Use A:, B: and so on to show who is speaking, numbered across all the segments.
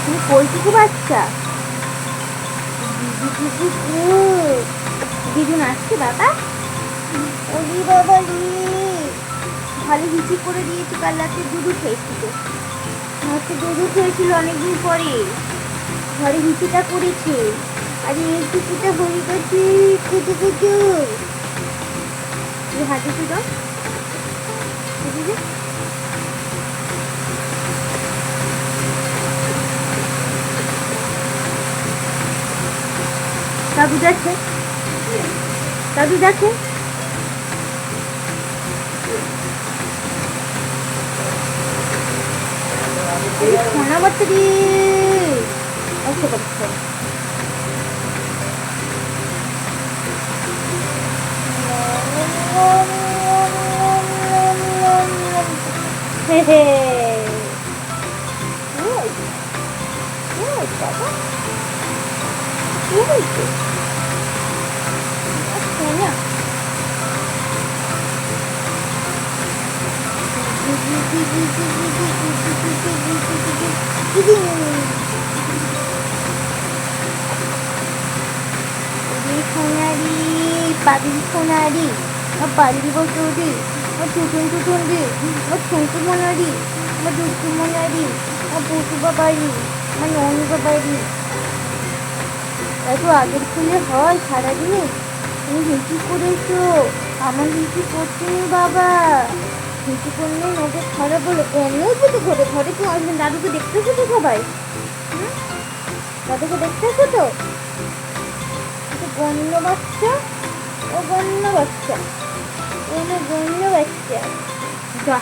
A: তুমি পোলট্রি বাচ্চা দিদুন আসছে বাবা। ওলি বাবা ভালো হিচি করে দিয়েছি, কাল রাতে দুধু খেয়েছিল, দুধু খেয়েছিল অনেকদিন পরে, ঘরে হিচিটা করেছে, আর এই হিচিটা হয়ে গেছে কুচু কুচু। হাতে ছিল দাদু যাচ্ছে, দাদু যাচ্ছে। খানা বাচ্চা দি আচ্ছা করছে হে হে বাবা কি হয়েছে না সোনারি পাগলি সোনারি পাগলি বসৌদি টুটুন টুটুন দি ঠুনটু মোনারি দুটু মোনারি পুটু বাবারি ননি বাবারি। এত আগের খুলে হয় সারাদিনে, তুমি হিচি করেছো, আমার হিচি করছি বাবা, হিচি করলে নজর খারাপ হলো। এমনিও তো ঘরে ঘরে কেউ আসবেন, দাদুকে দেখতেছো তো সবাই, দাদুকে দেখতেছো তো গণ্য বাচ্চা, ও গণ্য বাচ্চা, ওগুলো গণ্য বাচ্চা। যা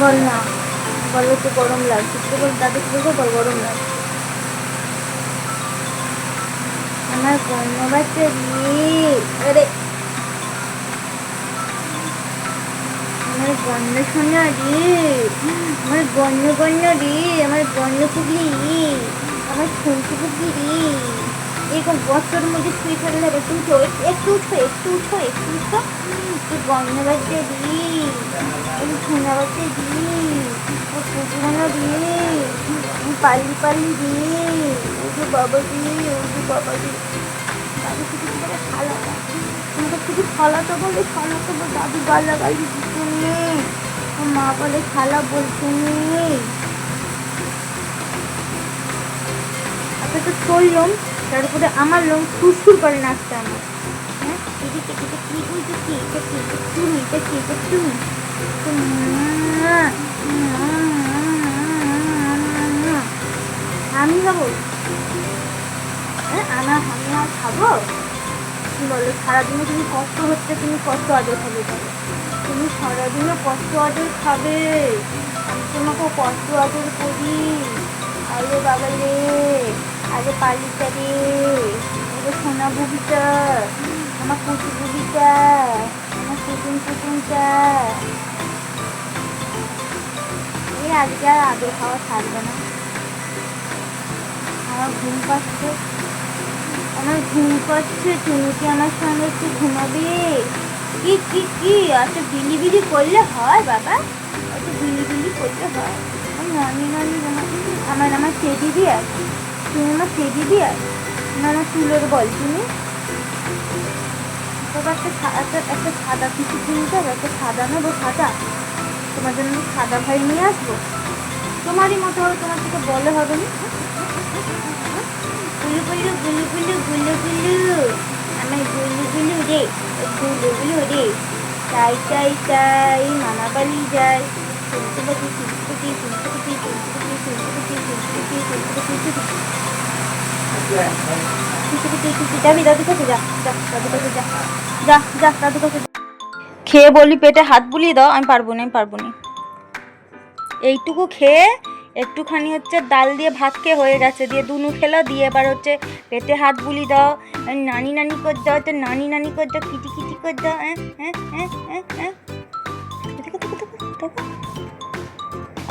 A: বল না, বলো তো গরম লাগছে, তো বল দাদুকে বলবো বল গরম লাগছে। আমার গণ্য বাচ্চা দিয়ে আরে আমার গণ্য সোনা রে, আমার গণ্য গণ্য রে, আমার গণ্য পুগলি রে, আমার ঠুনকু পুগলি রে। এরকম বছর মধ্যে শুয়ে থাকলে হবে, একটু উঠো একটু উঠো একটু উঠো একটু উঠো। তুই গণ্য বাচ্চা দি, ওই সোনা বাচ্চা দি, ও পুজোনো দিয়ে পালি পালি দিয়ে, ওকে বাবা দিয়ে, ওকে বাবা দিয়ে। দাদু কিছু করে খালাটা, তোমাকে শুধু খালাটা বলে, খালাটা বলে, দাদু গালাগালি দিতে নেই, মা বলে খালা বলতে নেই। আচ্ছা তো তোর লোম, তারপরে আমার লোম সুরসুর করে নাচতে আমার। হ্যাঁ এদিকে এটা কি বলছে, কি এটা কি, তুমি এটা কি, এটা তুমি আমি খাবো, হ্যাঁ আমার আমি আর খাবো। কি বলো, সারাদিনে তুমি কষ্ট হচ্ছে, তুমি কষ্ট আদর খাবে, বলো তুমি সারাদিনে কষ্ট আদর খাবে, আমি তোমাকে কষ্ট আদর করি। আরে বাবা রে, আরে পালিটা রে, ওরে সোনা বুবিটা, আমার কুচু বুবিটা, আমার কুটুন কুটুনটা। এই আজকে আর আদর খাওয়া থাকবে না, আমার ঘুম পাচ্ছে, আমার ঘুম পাচ্ছে, তুমি কি আমার সঙ্গে একটু ঘুমাবে? কি কি কি আচ্ছা বিলি বিলি করলে হয় বাবা, আচ্ছা বিলি বিলি করলে হয়। ননি ননি আমার আমার সে দিদি আছে, তুমি আমার সে দিদি আছে না, আমার চুলের বল তুমি তবে একটা সাদা কিছু কিনতে হবে, একটা সাদা নেবো, সাদা তোমার জন্য সাদা ভাই নিয়ে আসবো, তোমারই মতো হবে, তোমার থেকে বলে হবে না। গুলু গুলু গুলু গুলু গুলু গুলু আমার গুলু গুলু রে, গুলু গুলু রে, তাই তাই তাই মামা বাড়ি যাই, শুনতে শুনতে শুনতে যাবি দাদু কাছে, যা যা দাদু কাছে যা, যা যা দাদু কাছে। খেয়ে বলি পেটে হাত বুলিয়ে দাও, আমি পারবো না, আমি পারবো না। এইটুকু খেয়ে একটুখানি হচ্ছে ডাল দিয়ে ভাত খেয়ে হয়ে গেছে, দিয়ে দুনু খেলো, দিয়ে এবার হচ্ছে পেটে হাত বুলি দাও, নানি নানি কর দাও, তো নানি নানি কর দাও, কিটি কিটি কর দাও,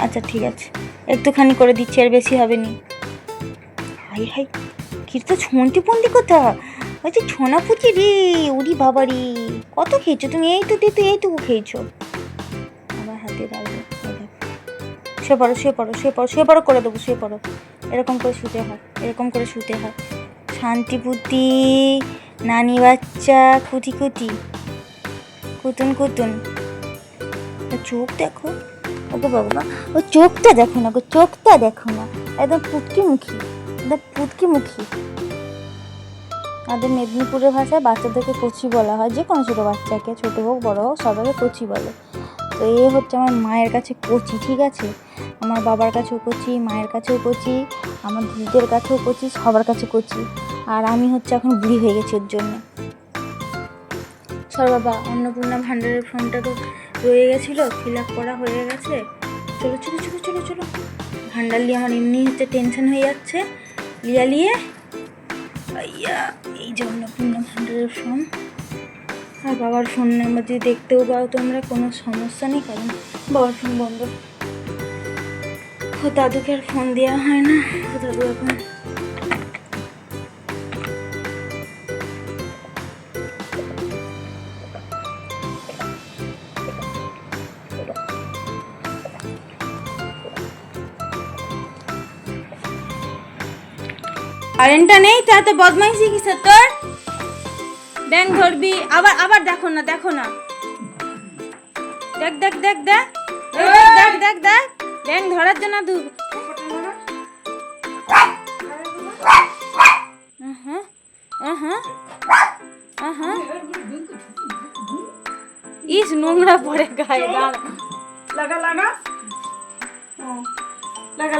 A: আচ্ছা ঠিক আছে একটুখানি করে দিচ্ছি, আর বেশি হবে নি। হাই হাই কি তো ছন্তি পন্তি কোথা আচ্ছা ছোনা পুচি রে উরি বাবা রে কত খেয়েছো তুমি এই তো দিতে এইটুকু খেয়েছো আমার হাতে রাখবো শুয়ে পড়ো শুয়ে পড়ো শুয়ে পড়ো শুয়ে পড়ো করে দেবো শুয়ে পড়ো এরকম করে শুতে হয় এরকম করে শুতে হয় শান্তিপুতি নানি বাচ্চা কুটি কুটি কুতুন কুতুন চোখ দেখো ওগো বাবা ও চোখটা দেখো না গো চোখটা দেখো না একদম পুটকি মুখী একদম পুটকি মুখী আমাদের মেদিনীপুরের ভাষায় বাচ্চাদেরকে কচি বলা হয় যে কোনো ছোটো বাচ্চাকে ছোটো হোক বড়ো হোক সবাইকে কচি বলে তো এ হচ্ছে আমার মায়ের কাছে কচি ঠিক আছে আমার বাবার কাছেও কচি মায়ের কাছেও কচি আমার দিদিদের কাছেও কচি সবার কাছে কচি আর আমি হচ্ছে এখন বুড়ি হয়ে গেছি ওর জন্য সর বাবা অন্নপূর্ণা ভাণ্ডারের ফর্মটা তো রয়ে গেছিলো ফিল আপ করা হয়ে গেছে চলো চলো চলো চলো চলো ভাণ্ডার নিয়ে আমার এমনি হচ্ছে টেনশন হয়ে যাচ্ছে লিয়ে আইয়া এই যে অন্নপূর্ণা ভাণ্ডারের ফর্ম আর বাবার ফোন নাম্বার যদি দেখতেও পাও তোমরা কোনো সমস্যা নেই কারণ বাবার ফোন বন্ধ ও দাদুকে আর ফোন দেওয়া হয় না ও দাদু এখন কারেন্টটা নেই তা তো বদমাইশি কিসে তোর ব্যাংক ধরবি আবার আবার দেখো না দেখ দেখ দেখ দেখ দেখ দেখ দেখ ব্যাংক ধরার জন্য তুই ইস নোংরা পড়ে গায়ে লাগা লাগা লাগা লাগা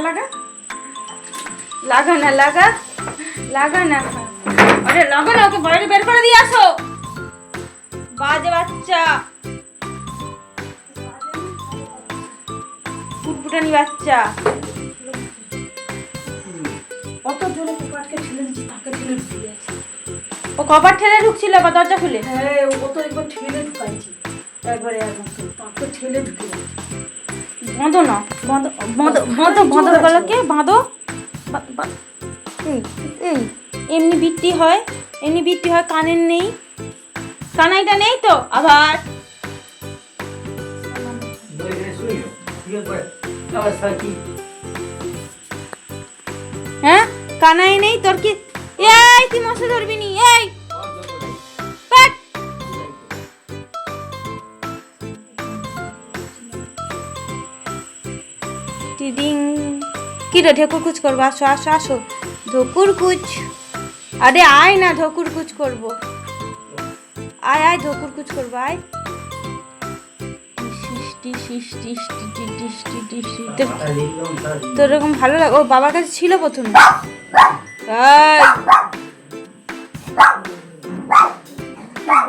A: লাগা না লাগা লাগা না আরে লাগা না ওকে বাইরে বের করে দিয়ে আসো বাজে বাচ্চা ফুটফুটানি বাচ্চা
B: অত জোরে কপাটকে ঠেলে দিচ্ছি তাকে ঠেলে ঢুকে গেছে
A: ও কপাট ঠেলে ঢুকছিল বা দরজা খুলে
B: হ্যাঁ ও তো একবার ঠেলে ঢুকাইছি একবারে একদম তাকে ঠেলে ঢুকে গেছে
A: বাঁধো না বাঁধো বাঁধো বাঁধো বাঁধো গলাকে বাঁধো এই এই এমনি বৃত্তি হয় কানের নেই কানাইটা নেই তো আবার হ্যাঁ কানাই নেই তোর কি এই তুই মশা ধরবি নি এই টিডিং কি রে ঢেকুর কুচ করবো আসো আসো আসো ঢকুর কুচ আরে আয় না ঢকুর কুচ করবো আয় আয় ঢকুর কুচ করবো আয় তোর এরকম ভালো লাগে ও বাবার কাছে ছিল প্রথমে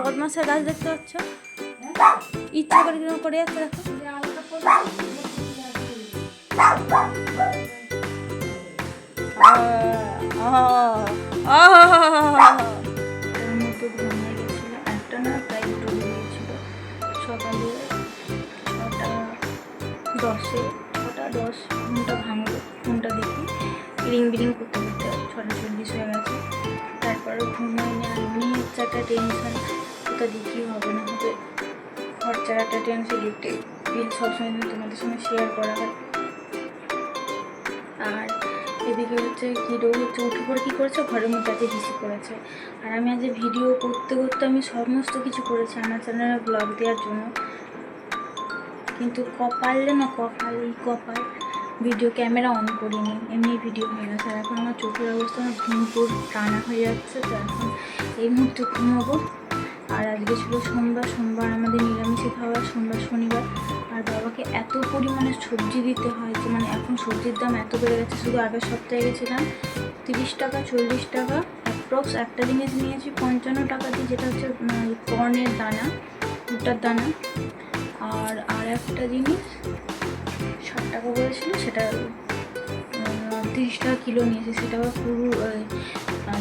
A: বদমাসের গাছ দেখতে পাচ্ছ ইচ্ছা করে করে যাচ্ছে দেখো একটা না প্রায় দুটো গিয়েছিল সকালে 6:10 ফোনটা ভাঙলো ফোনটা দেখি রিং বিরিং করতে করতে 6:40 হয়ে গেছে তারপরে ঘুমাইনি আমি হচ্ছে একটা টেনশন ওটা দেখি হবে না হবে খরচার একটা টেনশন ইলেকট্রিক বিল সবসময় তোমাদের সঙ্গে শেয়ার করা হয় আর এদিকে হচ্ছে হিরো হচ্ছে উঠে পড়ে কী করেছে ঘরের মধ্যে আজকে রিসিভ করেছে আর আমি আজ ভিডিও করতে করতে আমি সমস্ত কিছু করেছি আমার চ্যানেলে ব্লগ দেওয়ার জন্য কিন্তু কপাল ভিডিও ক্যামেরা অন করিনি এমনি ভিডিও হয়ে গেছে আর এখন আমার চোখের অবস্থা আমার ঘুমপুর টানা হয়ে যাচ্ছে তো এখন এই মুহূর্তে ঘুমাবো আর আজকে ছিল সোমবার আমাদের নিরামিষে খাওয়া সোমবার শনিবার আর বাবাকে এত পরিমাণে সবজি দিতে হয় যে মানে এখন সবজির দাম এত বেড়ে গেছে শুধু আগের সপ্তাহে গেছিলাম 30 টাকা 40 টাকা অ্যাপ্রক্স একটা জিনিস নিয়েছি 55 টাকা দিয়ে যেটা হচ্ছে কর্নের দানা ভুট্টার দানা আর একটা জিনিস 60 টাকা বলেছিল সেটা 30 টাকা কিলো নিয়েছে সেটা আবার পুরো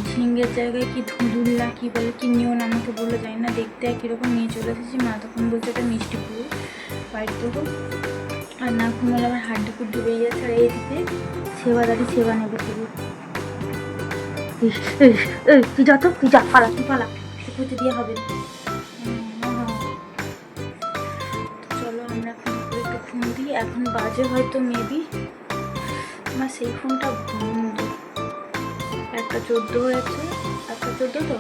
A: ঝিঙ্গের জায়গায় কি ধুঁদুল্লা কী বলে কি নিয়ন আমাকে বললো জানি না দেখতে কীরকম নিয়ে চলে এসেছি মা তখন বলছে এটা মিষ্টি পুরো বাইর দেবো আর না ঘুমালে আমার হাড্ডি কুড্ডি বেরিয়ে যাচ্ছে আর এইদিকে সেবা নেবে শুধু এই এই এই তুই যা তো, তুই যা, পালা তুই পালা, পুজো দিয়ে হবে না। চলো আমরা এখন একটু ফোন দিই। এখন বাজে হয়তো মেবি আমার সেই ফোনটা বন্ধ, 1:14 হয়েছে, 1:14 তো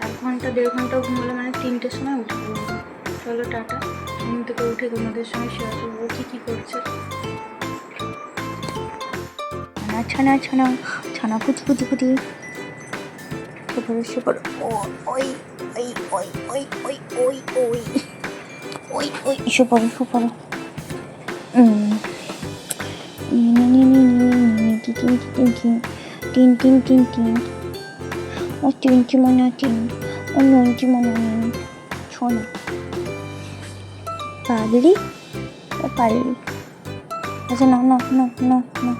A: 1-1.5 ঘন্টা ঘুমোলে মানে 3টের সময় উঠে পড়বো। চলো টাটা, ঘুম থেকে উঠে তোমাদের সঙ্গে শেয়ার করবো কী করছে। ছানা ছানা ছানা কুচি কুচি কুচি সেপর ওই ওই ওই ওই ওই ওই ওই ওই ওই সেপর টিন টিন টিন টিন ও টিনটি মনে টিন ও ননটি মনে শোনো পাগলি ও পারলি। আচ্ছা না না না না না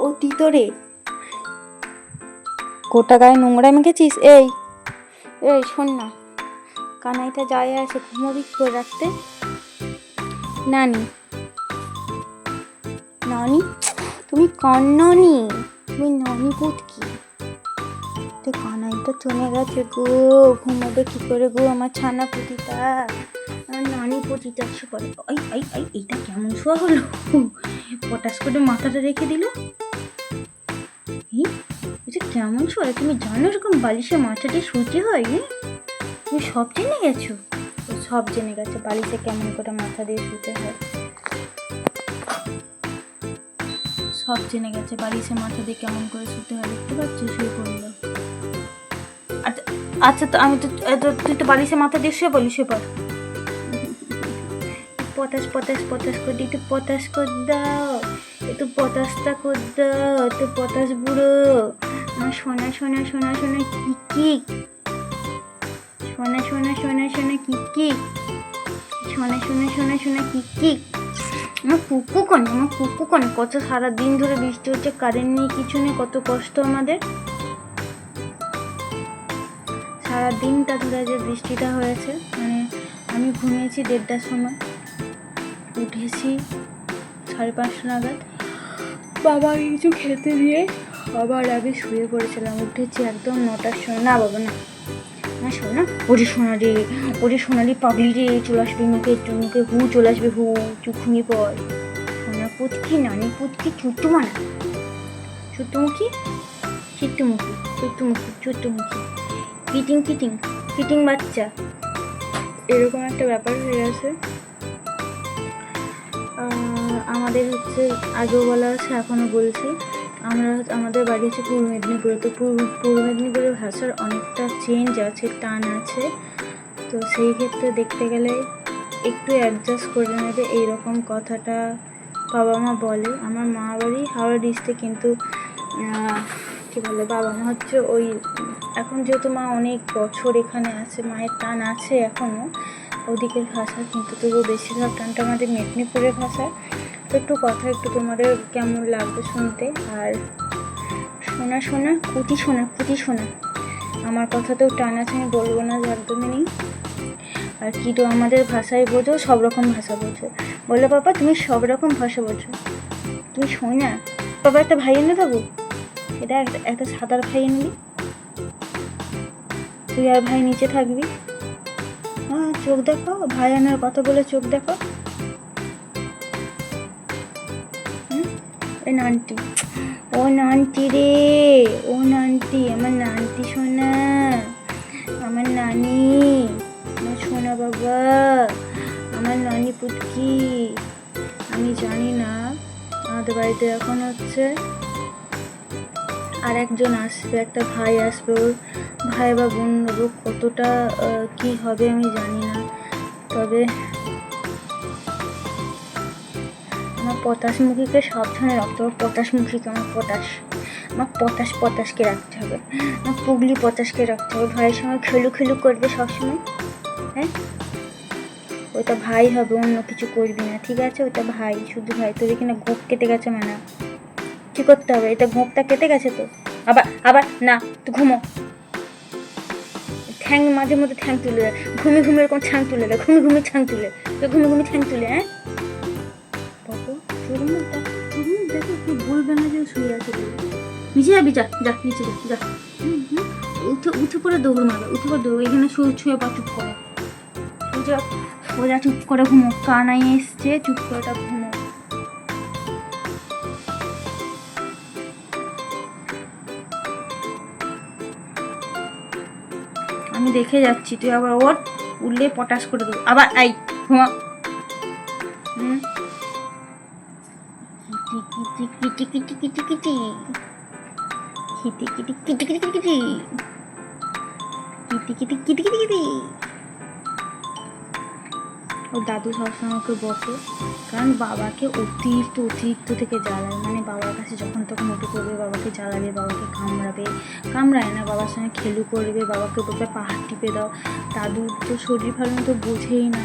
A: ও তিতরে গোটা গায়ে নোংরা মেখেছিস। এই এই শোন না, কানাইটা যায় আছে, ঘুমোবি করে রাখতে। নানি নানি তুমি কান্নানি, তুমি নানি পুতকি, তো কানাইটা চলে গেছে গো, ঘুমাবে কি করে গো আমার ছানা পুতিটা, আমার নানি পুতিটা। সে পরে এই এই এই এইটা কেমন শোয়া হলো, পটাশ করে মাথাটা রেখে দিল। এটা কেমন শোয়া, তুমি জানো এরকম বালিশে মাথা দিয়ে শুতে হয়? তুমি সব জেনে গেছো? সব জেনে গেছে বালিশে কেমন করে মাথা দিয়ে শুতে হয়, সব জেনে গেছে বালিশে মাথা দিয়ে কেমন করে শুতে হয়। দেখতে পাচ্ছি শুয়ে পড়লো। আচ্ছা আচ্ছা, তো আমি তো তুই তো বালিশে মাথা দিয়ে শুয়ে পড়লি, শুয়ে পড়। পটাশ পটাশ পটাশ করে একটু পটাশ করে দাও, একটু পটাশটা করে দাও, একটু পটাশ বুড়ো আমার সোনা সোনা সোনা সোনা কি সোনা সোনা সোনা সোনা কি সোনা সোনা সোনা সোনা কি আমার কুকু কোন কত সারাদিন ধরে বৃষ্টি হচ্ছে, কারেন্ট নেই, কিছু নেই, কত কষ্ট আমাদের। সারাদিনটা ধরে যে বৃষ্টিটা হয়েছে, মানে আমি ঘুমিয়েছি 1:30টার সময়, উঠেছি 5:30 নাগাদ, বাবা কিছু খেতে দিয়ে আবার আগে শুয়ে পড়েছিলাম। উঠেছি একদম 9টার সময়। না বাবা না না শোন না, ওরে সোনালি পাগলি রে, চলে আসবে মুখে হু চলে আসবে, হু চুপ ঘুমিয়ে পড়। সোনা পুতকি নানি পুতকি চুট্টুমুখী ফিটিং বাচ্চা, এরকম একটা ব্যাপার হয়ে গেছে। আমাদের হচ্ছে আগেও বলা আছে, এখনও বলছি, আমাদের বাড়ি হচ্ছে পূর্ব মেদিনীপুরে। তো পূর্ব মেদিনীপুরের ভাষার অনেকটা চেঞ্জ আছে, টান আছে, তো সেই ক্ষেত্রে দেখতে গেলে একটু অ্যাডজাস্ট করে নেবে, এইরকম কথাটা বাবা মা বলে। আমার মা বাড়ি হাওড়া ডিস্ট্রিক্ট, কিন্তু কী বলে, বাবা মা হচ্ছে ওই, এখন যেহেতু মা অনেক বছর এখানে আছে, মায়ের টান আছে এখনও ওদিকের ভাষা, কিন্তু তবুও বেশিরভাগ টানটা আমাদের মেদিনীপুরের ভাষা। তো একটু কথা একটু তোমাদের কেমন লাগবে শুনতে। আর কুটি শোনা আমার কথাতেও টান আছে, আমি বলবো না যে একদমই নেই। আর কি তো আমাদের ভাষায় বোঝো, সব রকম ভাষা বোঝো, বলে বাবা তুমি সব রকম ভাষা বোঝো, তুমি শোনা। বাবা একটা ভাই এনে দেবো, এটা একটা সাঁতার ভাই এনে, তুই আর ভাই নিচে থাকবি। হ্যাঁ চোখ দেখো, ভাই আনার কথা বলে চোখ দেখো। নানটি, ও নানটি রে, ও নানটি, আমার নানটি সোনা, আমার নানি, আমার সোনা বাবা, আমার নানি পুটকি। আমি জানি না আমাদের বাড়িতে এখন হচ্ছে আর একজন আসবে, একটা ভাই আসবে, ওর ভাই বা বোন নেবো, কতটা কি হবে আমি জানি না। তবে আমার পটাশমুখীকে সাবধানে রাখতে হবে, পটাশমুখীকে আমার পটাশকে রাখতে হবে, আমার পুগলি পটাশকে রাখতে হবে। ভাইয়ের সঙ্গে খেলু করবে সবসময়, হ্যাঁ ওইটা ভাই হবে, অন্য কিছু করবি না, ঠিক আছে? ওইটা ভাই, শুধু ভাই। তোর এখানে গোপ কেটে গেছে মানে কি করতে হবে? এটা গোপটা কেটে গেছে তো। আবার আবার না, তুই ঘুমো। ঠ্যাং মাঝে মধ্যে ঠ্যাং তুলে দেয়, ঘুমি ঘুমি এরকম ঠ্যাং তুলে দেয়, ঘুমি ঘুমি ঠ্যাং তুলে, তো ঘুমি ঘুমি ঠ্যাং তুলে। হ্যাঁ বাবু, তোর মুখ দেখো, তুই বলবে না যে শুয়ে আছে বলে। নিচে যাবি, যা যা নিচে যা যা। উঠে উঠে পড়ে দৌড় মারবে, উঠে পড়ে দৌড়। এখানে ছুঁয়ে পা চুপ করে সোজা সোজা চুপ করে ঘুমো। কানাই এসছে, চুপ করে তা ঘুমো। আমি দেখে যাচ্ছি, তুই আবার ওঠ, উঠলে পটাশ করে দেবো আবার। আই ঘুমা। কিটি কিটি কিটি কিটি কিটি কিটি কিটি কিটি কিটি কিটি কিটি কিটি কিটি কিটি কিটি। ওর দাদু সবসময় ওকে বকে, কারণ বাবাকে অতিরিক্ত অতিরিক্ত থেকে জ্বালায়। মানে বাবার কাছে যখন তখন উঠে করবে, বাবাকে জ্বালাবে, বাবাকে কামড়ায় না, বাবার সঙ্গে খেলু করবে, বাবাকে বলবে পাহাড় টিপে দাও। দাদু তো শরীর ভালো মতো বোঝেই না,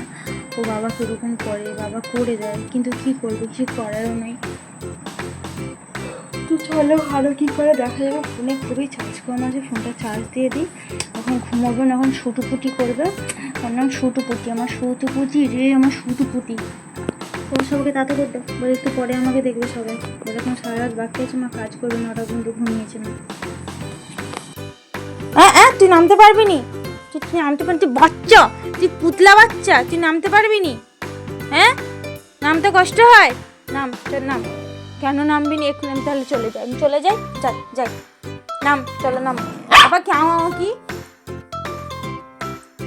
A: ও বাবাকে এরকম করে, বাবা করে দেয়, কিন্তু কী করবে, কিছু করারও নেই। তো চলো ভালো কী করে দেখা যাবে। ফোনে খুবই চার্জ কম আছে, ফোনটা চার্জ দিয়ে দিই। এখন ঘুমাবো না, এখন শুটুপুটি করবে। ওর নাম শুটুপুটি, আমার শুটুপুটি রে, আমার শুটুপুটি। ওর সবাইকে তাতে করতে বলে, একটু পরে আমাকে দেখবে সবাই। ওর এখন সারা রাত বাকি আছে, মা কাজ করবে না, ওটা কিন্তু ঘুমিয়েছে না। তুই নামতে পারবি নি? তুই নামতে পারবি? তুই বাচ্চা, তুই পুতলা বাচ্চা, তুই নামতে পারবি নি? হ্যাঁ, নামতে কষ্ট হয়? নাম, চল নাম। কেন নামবি নি? এখন আমি তাহলে চলে যাই, আমি চলে যাই, যাই যাই, নাম, চলো নাম। আবার কি কি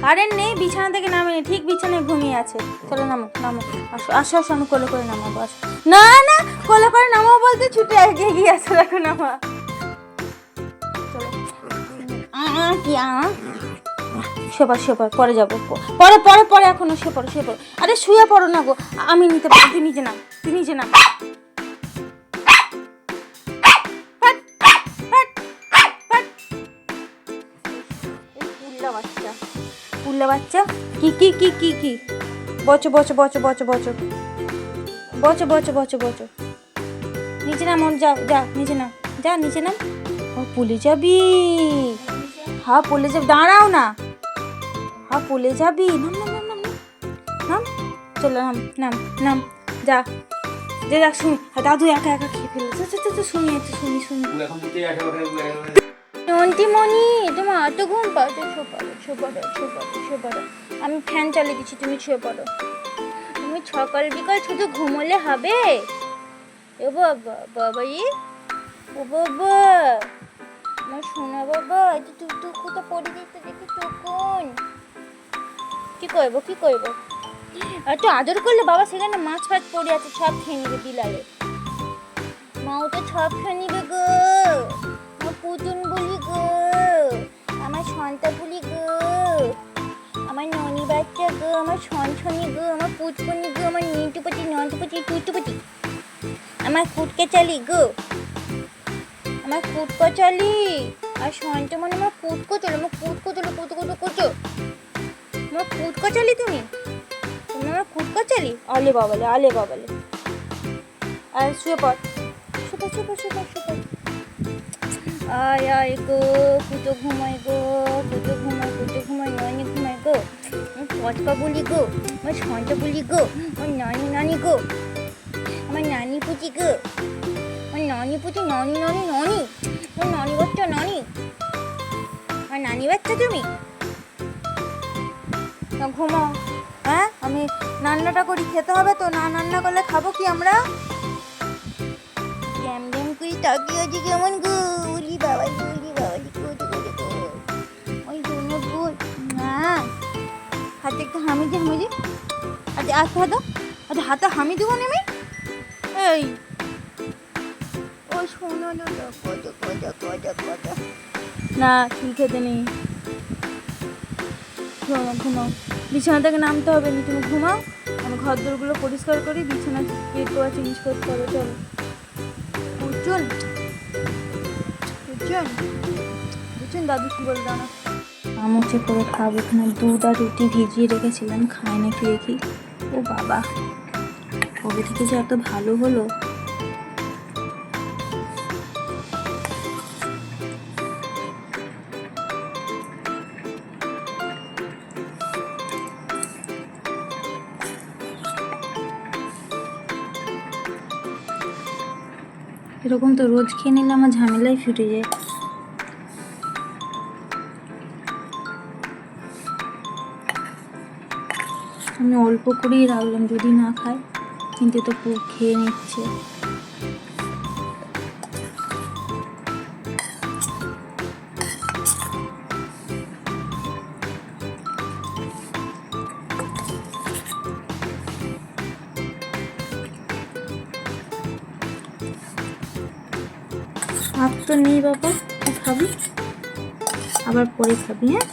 A: কারেন্ট নেই, বিছানা থেকে নামেনি, ঠিক বিছানায় ঘুমিয়ে আছে। চলো নামো নামো, আসো আসো আসো, আমি কোলে করে নামাবো, আসো। না না, কোলে করে নামাবো বলতে ছুটে এগিয়ে আসো, দেখো নামা। চলো কি শোপা শোপা, পরে যাবো, পরে পরে পরে, এখনো শুয়ে পড়ো শুয়ে পড়ো। আরে শুয়ে পড়ো না গো, আমি নিতে পারি, তুই নিজে নাম, তুই নিজে নাম। পুল্লা বাচ্চা, কি কি কি কি কি বচো বচো বচো বচো বচো বচো বচো বচো বচো। নিচে নাম, যা যা নিচে নাম, যা নিচে নাম। ও পুলে যাবি? হ্যাঁ পুলে যাবি, দাঁড়াও না। হ্যাঁ পুলে যাবি, নাম নাম নাম নাম নাম, চলো নাম নাম নাম, যা যে যা। শুনি দাদু একা একা খেয়ে ফেলেছে, শুনি শুনি শুনি। নন্টিমণি, তোমার অত ঘুম পাও? শুয়ে পড়ো শুয়ে পড়ো শুয়ে পড়ো শুয়ে পড়ো, আমি ফ্যান চালিয়ে দিচ্ছি, তুমি শুয়ে পড়ো। তুমি সকাল বিকাল শুধু ঘুমোলে হবে? ও বাবা বাবাই, ও বাবা আমার সোনা বাবা, তুই তুই কোথাও পড়ে দিতে দেখি তখন কি করবো কি করবো? আর তো আদর করলে বাবা সেখানে মাছ ফাছ পড়ে আছে, সব খেয়ে নিবে বিলালে। মাও তো সব খেয়ে নিবে গো, আমার পুতুন বলি গো, আমার সন্তা বলি গো, আমার ননি বাচ্চা গো, আমার ছনছনি গো, আমার পুচকুনি গো, আমার নিটুপটি নন্টুপটি টুটুপটি, আমার ফুটকে চালি গো, আমার ফুটকো চালি। আর সন্তা মানে আমার ফুটকো চলো, আমার ফুটকো চলো, কুতো কোচো, আমার ফুটকো চালি। তুমি তুমি আমার ফুটকো চালি? আলে বাবালে আলে বাবালে। আর শুয়ে পড়, শুয়ে শুয়ে শুয়ে শুয়ে। আয় আয় গো, কুতো ঘুমাই গো, কুতো ঘুমাই, ননি ঘুমাই গো, পচকা বলি গো, আমার সন্তা বলি গো, আমার নানি নানি গো, আমার নানি পুচি গো, আমার নানি পুচি, ননি ননি ননি, আমার নানি বাচ্চা ননি, আমার নানি বাচ্চা তুমি। ঘুমাও। হ্যাঁ, আমি রান্নাটা করি, খেতে হবে তো, না রান্না করলে খাবো কি আমরা? ড্যাম ড্যাম করে তাকিয়ে আছে কেমন গো, উলি বাবালি উলি বাবালি গো, ওই জন্য বল। হ্যাঁ, হাতে একটু হামি দে, হামি দে, আচ্ছা আচ্ছা হাতো, আচ্ছা হাতে হামি দেবো নেমে। এই ও শোনো না, চুল খেতে নেই। ঘুমাও ঘুমাও, বিছানা থেকে নামতে হবে না, তুমি ঘুমাও। আমি ঘর দোরগুলো পরিষ্কার করি, বিছানা পেট চেঞ্জ করতে হবে। চলো বুঝছেন বুঝছেন বুঝছেন, দাদু কি বলতো না।
C: চামচে করে খাবো। এখানে দুধ আর রুটি ভিজিয়ে রেখেছিলাম, খাই নাকি দেখি। ও বাবা, কবে থেকে যে এত ভালো হলো। এরকম তো রোজ খেয়ে নিলে আমার ঝামেলাই ছুটে যায়। আমি অল্প করেই রাখলাম, যদি না খাই, কিন্তু তো পুরো খেয়ে নিচ্ছে। ভাত তো নেই বাবা, তুই খাবি, আবার পরে খাবি। হ্যাঁ,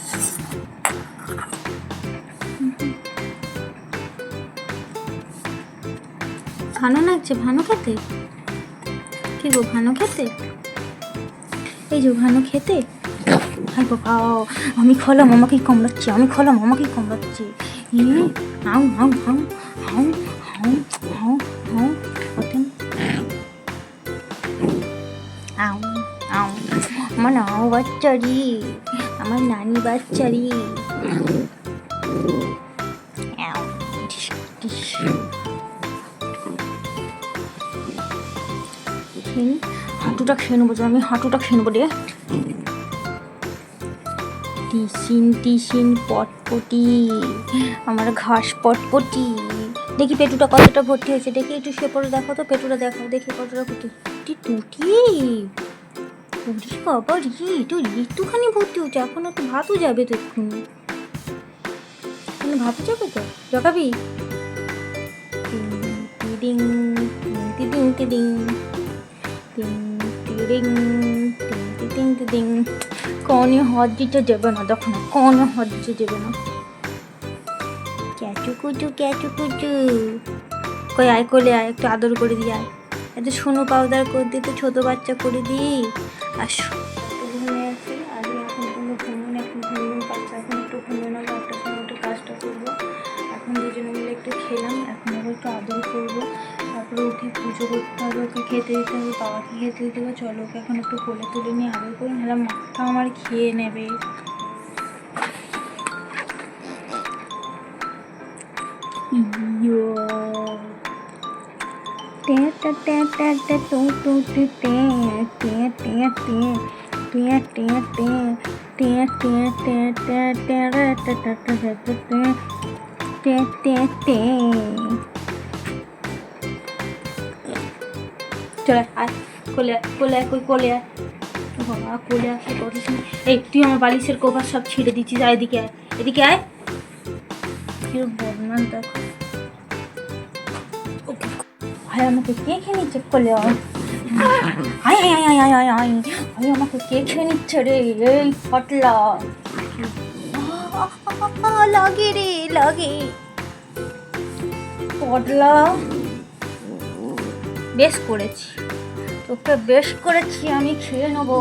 C: ভালো লাগছে ভানো খেতে? কি গো, ভানো খেতে? এই যে ভানো খেতে। হাই বাবা, আমি খলাম আমাকেই কামড়াচ্ছে, আমি খলাম আমাকেই কামড়াচ্ছে। হাউ হাউ হাউ হাউ হাউ হাউ হাউ কতেন আউ আউ। আমার নাও বাচ্চারি, আমার নানি বাচ্চারি। হাঁটুটা খেয়ে নেবো, আমি হাঁটুটা খেয়ে নেবো রে। টিসিন টিসিন পটপটি, আমার ঘাস পটপটি। দেখি পেটুটা কতটা ভর্তি হয়েছে, দেখি একটু শুয়ে পড়ে দেখো তো, পেটুটা দেখাও দেখি কতটা ভর্তি। টুটি বাবা রে, তো একটুখানি ভর্তি হচ্ছে, এখনো তো ভাতও যাবে তো, এক্ষুনি ভাতও যাবে তো, জগাবি। টিডিং টিডিং টিডিং টিডিং টিডিং টিডিং। কনে হাত দিতে দেবে না, দেখো না, কনে হাত দিতে দেবে না। ক্যাচু কুচু ক্যাচু কুচু, কই আয় কোলে আয়, একটু আদর করে দিই, আয় একটু সোনো পাউডার করে দিই, তো ছোটো বাচ্চা করে দিই। আসো, ঘুমিয়ে আছি, আর এখন কোনো ঘুমুন, এখন ঘুমুন বাচ্চা, এখন একটু ঘুমিয়ে নেবো, একটা সময় একটু কাজটা করবো। এখন দুজনে মিলে একটু খেলাম, এখন আবার একটু আদর করবো, তারপরে ওকে পুজো করতে হবে, ওকে খেতে দিতে হবে, বাবাকে খেতে দিতে হবে। চলো ওকে এখন একটু কোলে তুলে নিয়ে আদর করে, নাহলে মাথা আমার খেয়ে নেবে। চলে আয় কোলে, কোলে কই কোলে আয় বাবা, কোলে আসে কথা শুনে। এই তুই আমার বালিশের কভার সব ছিঁড়ে দিচ্ছিস, আয় এদিকে আয়, এদিকে আয়। কি বদমান দেখো, ভাই আমাকে কে খেয়ে নিচ্ছে, কোলে আয় আয় আয় আয় আয় আয় আয়, ভাই আমাকে কে খেয়ে নিচ্ছে রে, এই পাতলা লাগে রে, লাগে পটলা। বেশ করেছি তোকে, বেশ করেছি, আমি খেয়ে নেবো।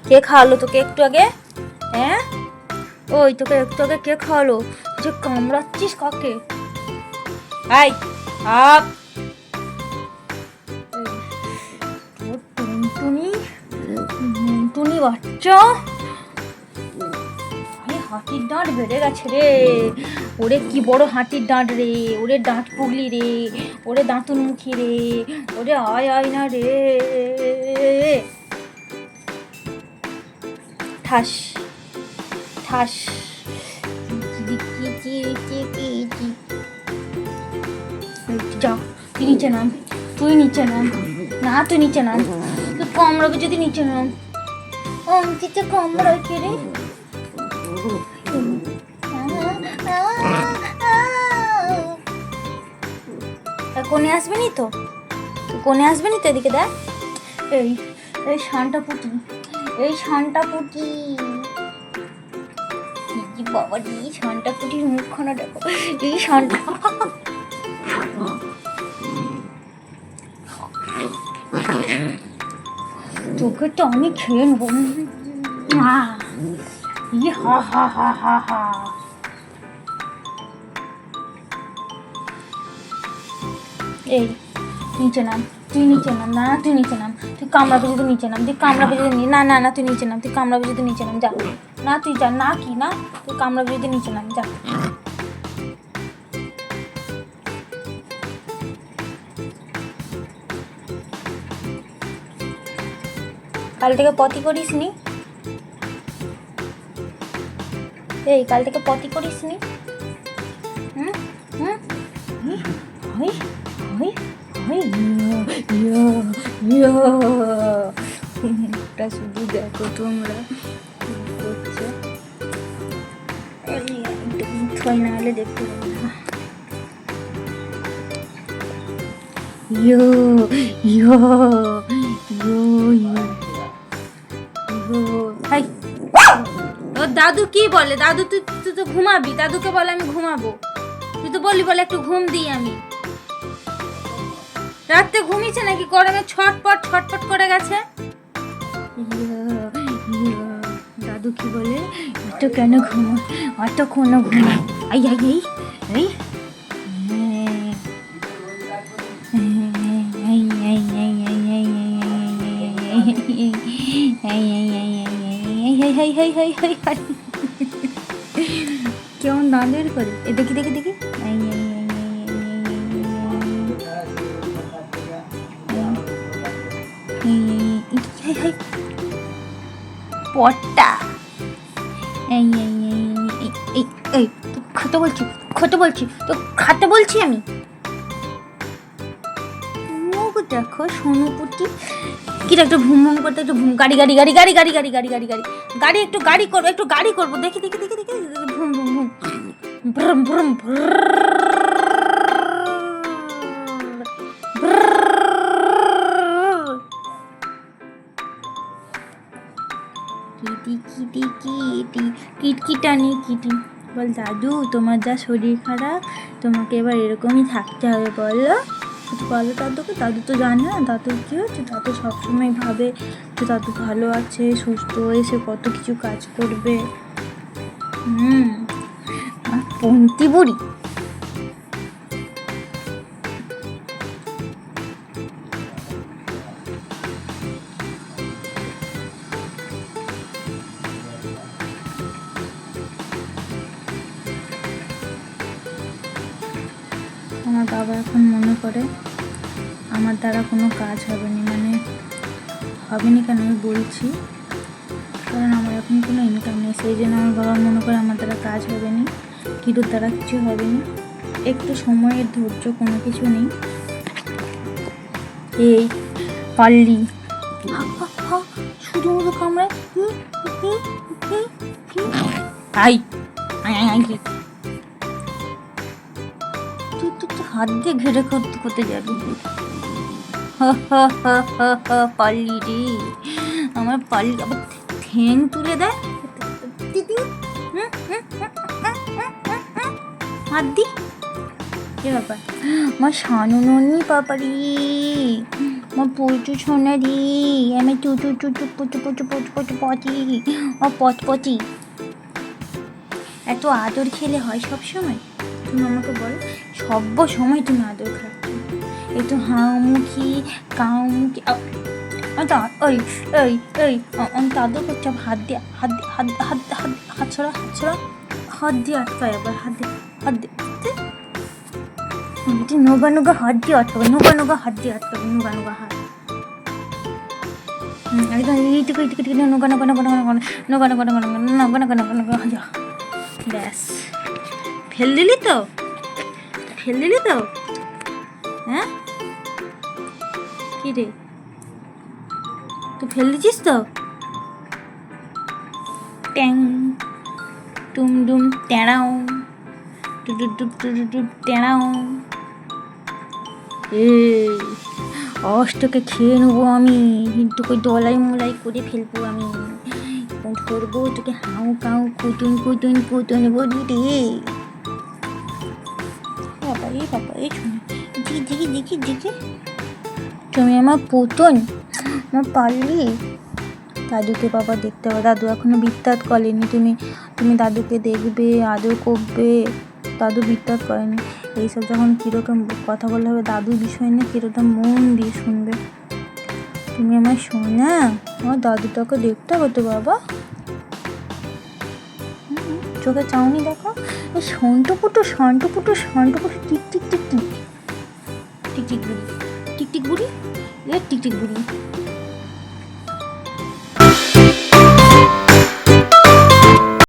C: কে খাওয়ালো তোকে একটু আগে? হ্যাঁ, ওই তোকে একটু আগে কে খাওয়ালো, যে কামড়াচ্ছিস কাকে? আই আপ, টুনটুনি টুনটুনি বাচ্চা, হাতির দাঁত বেড়ে গেছে রে, ওরে কি বড় হাতির দাঁত রে, ওরে দাঁত পুগলি রে, ওরে দাঁতুন মুখী রে, ওরে আয় আয় না রে। ঠাস ঠাস, যা তুই নিচে নাম, তুই নিচে নাম, না তুই নিচে নাম, তুই কামড়াবে যদি নিচে নাম। অঙ্কিতে কামড়ায় কে রে? কোনে আসবে নি তো, কোনে আসবে নি তো, এদিকে দেখ, এই এই শানটা পুটি, এই শানটা পুটি, বাবা রে, শানটা পুটির মুখখানা দেখো, এই শানটা। তোকে আমি খেয়ে নেবো। হা হা হা হা হা। এই নিচে নাম, তুই নিচে নাম। না তুই নিচে নাম, তুই কামড়াবে যদি নিচে নাম, তুই কামড়াবে যদি না না না তুই নিচে নাম, তুই কামড়াবে যদি নিচে নাম, যা। না তুই যা, না কি না, তুই কামড়াবে যদি নিচে নাম, যা। কাল থেকে পটি করিস নি? এই কাল থেকে পটি করিস নি? হুম হুম হই হই হই এটা শুধু দেখো তোমরা করছে, ছয় না হলে দেখতে পাবো না। ইয়ো ইয়ো ইয়ো ইয়ো। হাই তোর দাদু কি বলে? দাদু তুই তুই তো ঘুমাবি, দাদুকে বলে আমি ঘুমাবো। তুই তো বললি বলে একটু ঘুম দিই আমি। রাতে ঘুমিয়েছে নাকি? গরমে ছটপট ছটপট করে গেছে। দাদু কি বলে? অত কেন ঘুমো, অত কোন ঘুমো? আই আই এই এই কেমন দাঁড়ের করে? এ দেখি দেখি দেখি। পট্টা এই খেতে বলছি, খেতে বলছি তো, খাতে বলছি আমি। মুখ দেখো সোনুপুটি কিরা, একটু ভুম ভুম করতে, একটু ভুম, গাড়ি গাড়ি গাড়ি গাড়ি গাড়ি গাড়ি গাড়ি গাড়ি গাড়ি গাড়ি, একটু গাড়ি করবো, একটু গাড়ি করবো, দেখি দেখি দেখি দেখি, ভুম ভুম ভুম, ভ্রম ভ্রম কিটি কিটি কিটি কিটকিটানি কিটি। বল দাদু তোমার যা শরীর খারাপ, তোমাকে এবার এরকমই থাকতে হবে বলো, বলো দাদুকে। দাদু তো জানে না দাদুর কী হচ্ছে, দাদু সবসময় ভাবে যে দাদু ভালো আছে, সুস্থ হয়েছে, কত কিছু কাজ করবে। পন্তি বুড়ি। আমার বাবা এখন মনে করে আমার দ্বারা কোনো কাজ হবে না, মানে হবে না কেন আমি বলছি, কারণ আমার এখন কোনো ইনকাম নেই, সেই জন্য আমার বাবা মনে করে আমার দ্বারা কাজ হবে না, কিরুর দ্বারা কিছু হবে না। একটু সময়ের ধৈর্য, কোনো কিছু নেই। এই পাল্লি শুধু মতো কামড়ায়। আই তুই হাত দিয়ে ঘেরে করতে যাবি। পাল্লি রে, আমার পাল্লি আবার ঠ্যাং তুলে দেয়। হাত দি, কি ব্যাপার? আমার শানু ননি পাপারি, আমার পচু সোনারি, আমি চুচু চুচু পুচু পুচু পুচু পুচু পচি, ও পচপচি। এত আদর খেলে হয় সব সময়? তুমি আমাকে বলো, সব সময় তুমি আদর খাচ্ছ, একটু হাউমুখী কাউমুখী। ওই এই এই আমি তো আদর করছি, হাত দিয়ে হাত হাত হাত হাত হাত ছড়া, হাত ছড়া, হাত দিয়ে আটকায়, আবার হাত দিয়ে হাত দিয়ে নোগা নোগা হাত দিয়ে আটকাবে, নোগা নোগা হাত দিয়ে আটকাবে, নোগা নোগা হাত। একদম এইটুকু এইটুকু এইটুকু নোগা নোগা নোগা নোগা নোগা নোগা নোগা নোগা নোগা নোগা নোগা নোগা নোগা। ব্যাস, ফেল দিলি তো, ফেল দিলি তো। হ্যাঁ কি রে, তুই ফেল দিছিস তো? ট্যাং টুম ডুম টেড়াও টুটুপ টুপ টুটুপ টেড়াও। অষ্টকে খেয়ে নেবো আমি, তোকে দলাই মলাই করে ফেলবো আমি, করবো তোকে হাউ কাউ কুটুন কুটুন কুটুন বলি রে। বাবা এই বাবা এই দেখি দেখি দেখি দেখি তুমি আমার পুতুন, আমার পারলি। দাদুকে বাবা দেখতে হবে, দাদু এখনো বিত্তাত করেনি। তুমি দাদুকে দেখবে, আদর করবে। দাদু বিত্তাত করেনি। এইসব যখন কীরকম কথা বললে হবে, দাদুর বিষয় নিয়ে কীরকম মন দিয়ে শুনবে। তুমি আমার সোনা, আমার দাদুটাকে দেখতে হবে তো বাবা। চোখে চাউনি দেখো, এই সন্টুপুটু টিক টিক টিক টিক টিক টিক বুড়ি, টিক টিক বুড়ি, টিক টিক বুড়ি।